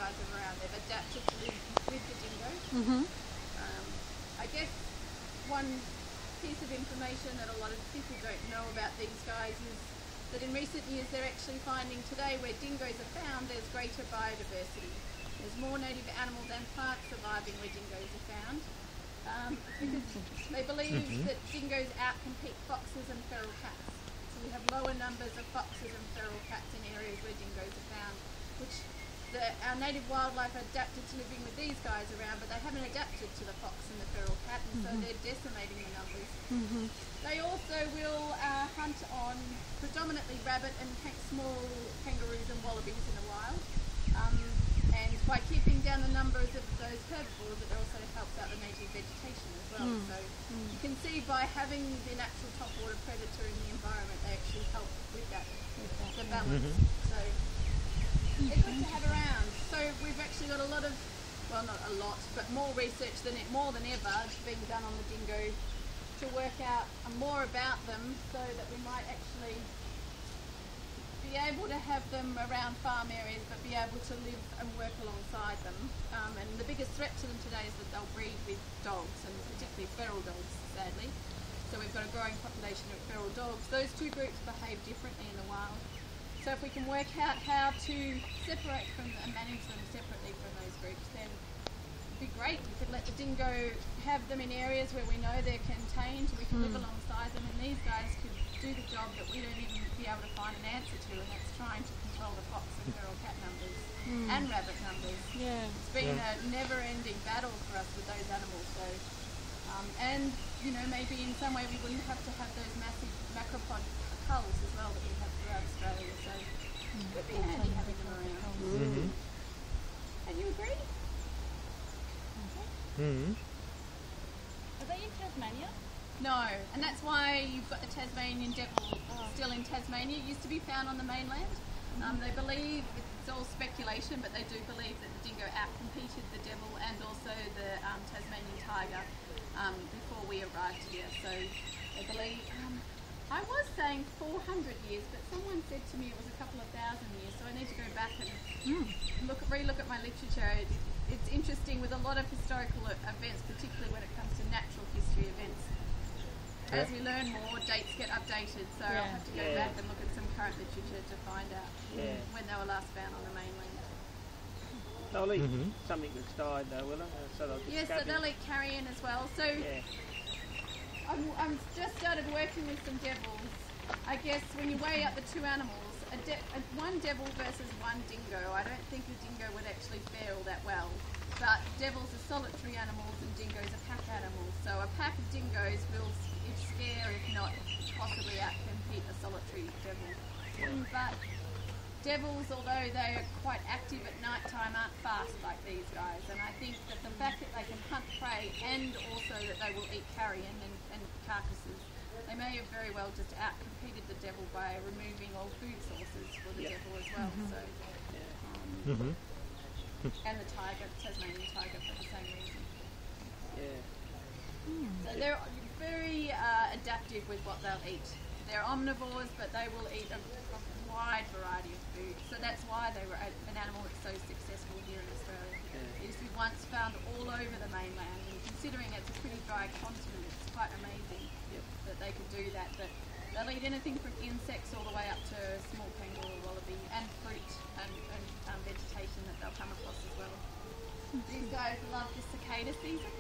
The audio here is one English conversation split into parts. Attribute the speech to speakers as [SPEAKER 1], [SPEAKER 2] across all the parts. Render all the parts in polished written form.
[SPEAKER 1] guys are around. They've adapted to live with the dingo. I guess one piece of information that a lot of people don't know about these guys is that in recent years they're actually finding today where dingoes are found, there's greater biodiversity. There's more native animals and plants surviving where dingoes are found. Because they believe that dingoes outcompete foxes and feral cats. So we have lower numbers of foxes and feral cats in areas where dingoes are found, which our native wildlife adapted to living with these guys around, but they haven't adapted to the fox and the feral cat, and so they're decimating the numbers. They also will hunt on predominantly rabbit and small kangaroos and wallabies in the wild. And by keeping down the numbers of those herbivores, it also helps out the native vegetation as well. So you can see by having the natural topwater predator in the environment, they actually help with that, the balance. So they're good to have around. So we've actually got a lot of, well not a lot, but more research more than ever being done on the dingo to work out more about them so that we might actually be able to have them around farm areas but be able to live and work alongside them. And the biggest threat to them today is that they'll breed with dogs, and particularly feral dogs, sadly. So we've got a growing population of feral dogs. Those two groups behave differently in the wild. So if we can work out how to separate from and manage them separately from those groups, then it'd be great. We could let the dingo have them in areas where we know they're contained, we can live alongside them, and these guys could do the job that we don't even be able to find an answer to, and that's trying to control the fox and feral cat numbers and rabbit numbers. It's been a never-ending battle for us with those animals. So, and you know, maybe in some way we wouldn't have to have those massive macropod culls as well that we have throughout Australia. So it would be handy having them around. And you agree?
[SPEAKER 2] Are they in Tasmania?
[SPEAKER 1] No, and that's why you've got the Tasmanian devil still in Tasmania. It used to be found on the mainland. They believe, it's all speculation, but they do believe that the dingo outcompeted the devil and also the Tasmanian tiger before we arrived here. So they believe, I was saying 400 years, but someone said to me it was a couple of thousand years, so I need to go back and relook at my literature. It's interesting with a lot of historical events, particularly when it comes to natural history events. As we learn more, dates get updated, so I'll have to go back and look at some current literature to find out when they were last found on the mainland.
[SPEAKER 3] They'll eat something that's died though, will they? So
[SPEAKER 1] So they'll eat carrion as well. So I'm just started working with some devils. I guess when you weigh up the two animals, one devil versus one dingo, I don't think the dingo would actually fare all that well. But devils are solitary animals and dingoes are pack animals. So a pack of dingoes will, if scare, if not possibly outcompete a solitary devil. But devils, although they are quite active at night time, aren't fast like these guys. And I think that the fact that they can hunt prey and also that they will eat carrion and carcasses, they may have very well just outcompeted the devil by removing all food sources for the devil as well. So, and the tiger, Tasmanian tiger, for the same reason. So they're very adaptive with what they'll eat. They're omnivores, but they will eat a wide variety of food. So that's why they were an animal that's so successful here in Australia. It used to be once found all over the mainland, and considering it's a pretty dry continent, it's quite amazing that they could do that. But they'll eat anything from insects all the way up to small kangaroo, wallaby, and fruit and vegetation that they'll come across as well. These guys love the cicada season.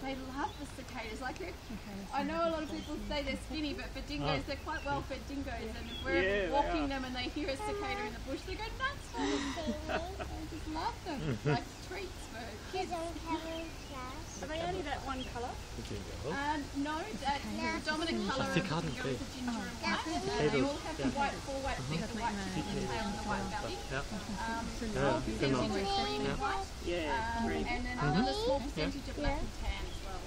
[SPEAKER 1] They love the cicadas. I know a lot of people say they're skinny, but for dingoes, they're quite well-fed dingoes. And if we're walking them and they hear a cicada in the bush, they go nuts for them. They just love them. Like treats for kids.
[SPEAKER 2] Are they only that one colour?
[SPEAKER 1] No, that dominant colour of dingo is the ginger and white. They all have the four white feet, the white tip of the tail and the white belly. Percentage of green and white. And then another small percentage of black and tan as well.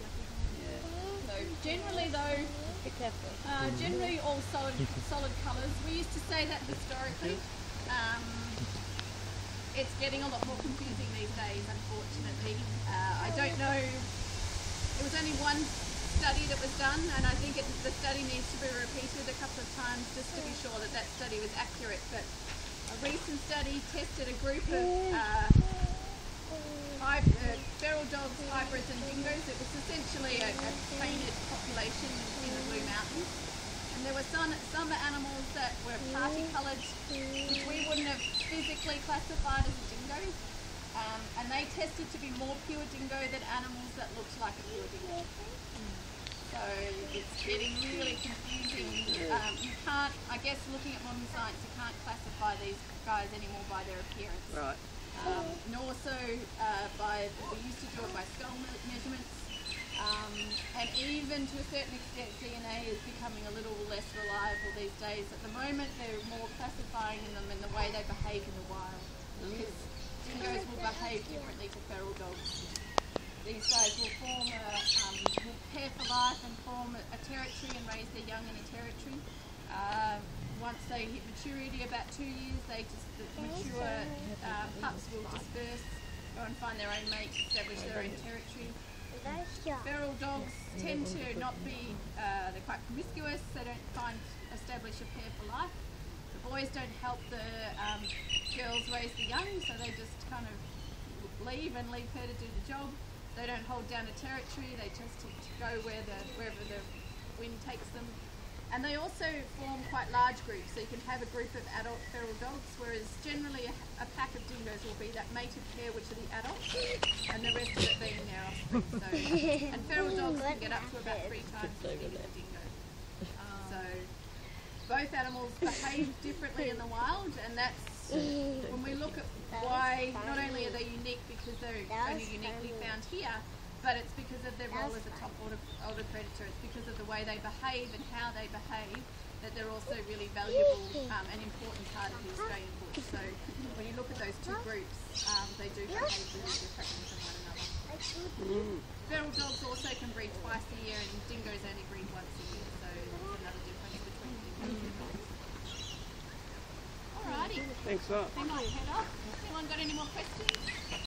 [SPEAKER 1] So generally though, generally all solid colours. We used to say that historically. It's getting a lot more confusing these days, unfortunately. I don't know, it was only one study that was done, and I think the study needs to be repeated a couple of times just to be sure that that study was accurate. But a recent study tested a group of it was essentially a painted population in the Blue Mountains. And there were some animals that were party coloured, which we wouldn't have physically classified as a dingo. And they tested to be more pure dingo than animals that looked like a pure dingo. So it's getting really confusing. You can't, I guess looking at modern science, you can't classify these guys anymore by their appearance.
[SPEAKER 3] Right.
[SPEAKER 1] Nor so we used to do it by skull measurements. And even to a certain extent, DNA is becoming a little less reliable these days. At the moment, they're more classifying them in the way they behave in the wild. Because dingoes will behave differently to feral dogs. These guys will will pair for life and form a territory and raise their young in a territory. Once they hit maturity, about 2 years, the mature pups will disperse, go and find their own mates, establish their own territory. Feral dogs tend to not be, they're quite promiscuous, they don't establish a pair for life. The boys don't help the girls raise the young, so they just kind of leave her to do the job. They don't hold down a territory, they just go wherever the wind takes them. And they also form quite large groups, so you can have a group of adult feral dogs, whereas generally a pack of dingoes will be that mated pair, which are the adults, and the rest of it being their offspring. So, and feral dogs can get up to about 3 times as big as a dingo. So both animals behave differently in the wild, and that's when we look at why not only are they unique because they're only uniquely found here, but it's because of their role as a top order predator. It's because of the way they behave and how they behave that they're also really valuable and important part of the Australian bush. So when you look at those two groups, they do behave really differently from one another. Feral dogs also can breed twice a year, and dingoes only breed once a year. So there's another difference between dingoes and dogs. Alrighty.
[SPEAKER 3] Thanks a lot.
[SPEAKER 1] We might head off. Anyone got any more questions?